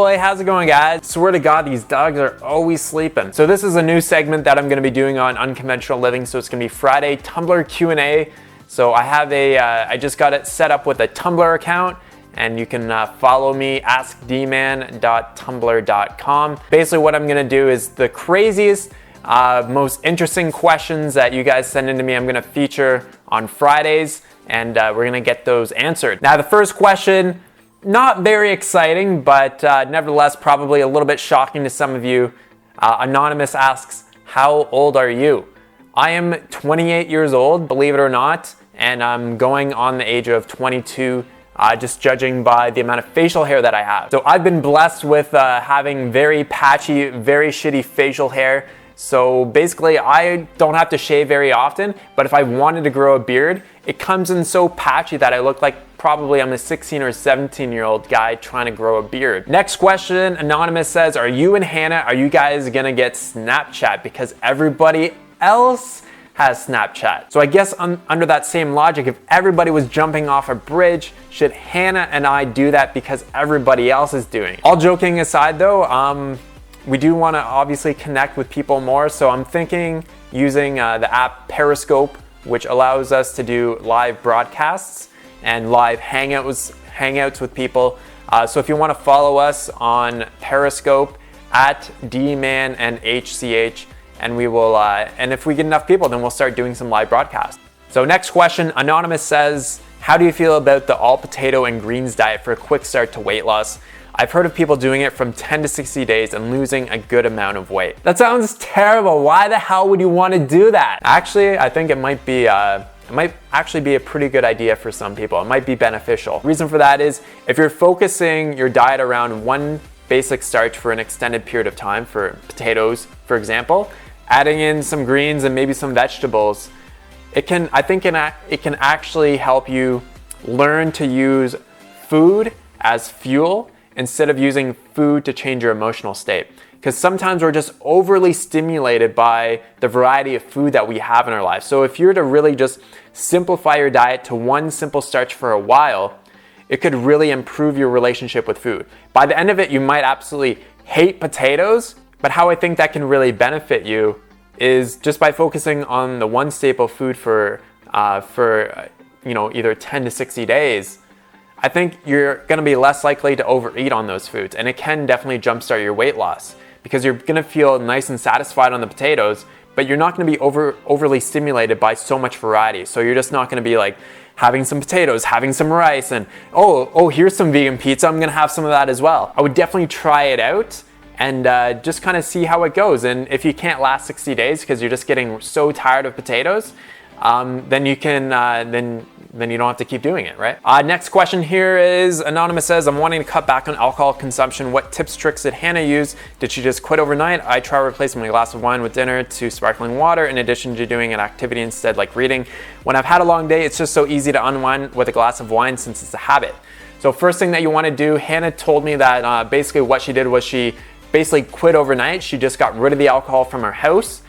boy, how's it going, guys? Swear to God, these dogs are always sleeping. So this is a new segment that I'm gonna be doing on Unconventional Living. So it's gonna be Friday Tumblr Q&A. So I have I just got it set up with a Tumblr account, and you can follow me, askdman.tumblr.com. Basically what I'm gonna do is the craziest, most interesting questions that you guys send into me, I'm gonna feature on Fridays, and we're gonna get those answered. Now the first question, not very exciting, but nevertheless probably a little bit shocking to some of you. Anonymous asks, how old are you? I am 28 years old, believe it or not, and I'm going on the age of 22, just judging by the amount of facial hair that I have. So I've been blessed with having very patchy, very shitty facial hair. So basically I don't have to shave very often, but if I wanted to grow a beard, it comes in so patchy that I look like probably I'm a 16 or 17-year-old guy trying to grow a beard. Next question, Anonymous says, are you and Hannah, are you guys gonna get Snapchat because everybody else has Snapchat? So I guess under that same logic, if everybody was jumping off a bridge, should Hannah and I do that because everybody else is doing it? All joking aside though, we do want to obviously connect with people more, so I'm thinking using the app Periscope, which allows us to do live broadcasts and live hangouts with people. So if you want to follow us on Periscope at Dman and HCH, and we will, and if we get enough people, then we'll start doing some live broadcasts. So next question, Anonymous says, how do you feel about the all potato and greens diet for a quick start to weight loss? I've heard of people doing it from 10 to 60 days and losing a good amount of weight. That sounds terrible. Why the hell would you want to do that? Actually, I think it might actually be a pretty good idea for some people. It might be beneficial. Reason for that is if you're focusing your diet around one basic starch for an extended period of time, for potatoes, for example, adding in some greens and maybe some vegetables, it can actually help you learn to use food as fuel instead of using food to change your emotional state. Because sometimes we're just overly stimulated by the variety of food that we have in our life. So if you're to really just simplify your diet to one simple starch for a while, it could really improve your relationship with food. By the end of it, you might absolutely hate potatoes, but how I think that can really benefit you is just by focusing on the one staple food for either 10 to 60 days. I think you're gonna be less likely to overeat on those foods, and it can definitely jumpstart your weight loss because you're gonna feel nice and satisfied on the potatoes, but you're not gonna be overly stimulated by so much variety. So you're just not gonna be like having some potatoes, having some rice, and oh, here's some vegan pizza, I'm gonna have some of that as well. I would definitely try it out and just kind of see how it goes. And if you can't last 60 days because you're just getting so tired of potatoes, then you can then you don't have to keep doing it, right? Next question here is, Anonymous says, I'm wanting to cut back on alcohol consumption. What tips, tricks did Hannah use? Did she just quit overnight? I try replacing my glass of wine with dinner to sparkling water in addition to doing an activity instead, like reading. When I've had a long day, it's just so easy to unwind with a glass of wine since it's a habit. So first thing that you want to do, Hannah told me that basically what she did was she basically quit overnight. She just got rid of the alcohol from her house.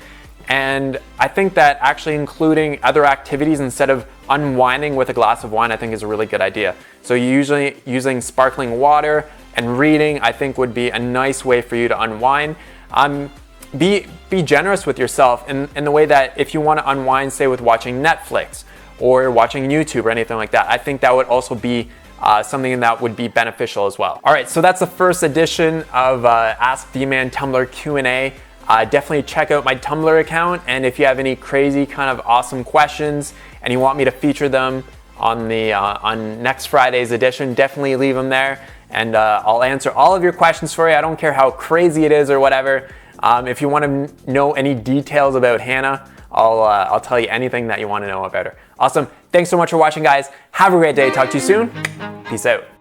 And I think that actually including other activities instead of unwinding with a glass of wine, I think is a really good idea. So usually using sparkling water and reading, I think would be a nice way for you to unwind. Be generous with yourself in the way that if you want to unwind, say with watching Netflix or watching YouTube or anything like that, I think that would also be something that would be beneficial as well. All right, so that's the first edition of Ask Dman Tumblr Q&A. Definitely check out my Tumblr account, and if you have any crazy kind of awesome questions and you want me to feature them on next Friday's edition, definitely leave them there, and I'll answer all of your questions for you. I don't care how crazy it is or whatever. If you want to know any details about Hannah, I'll tell you anything that you want to know about her. Awesome. Thanks so much for watching, guys. Have a great day. Talk to you soon. Peace out.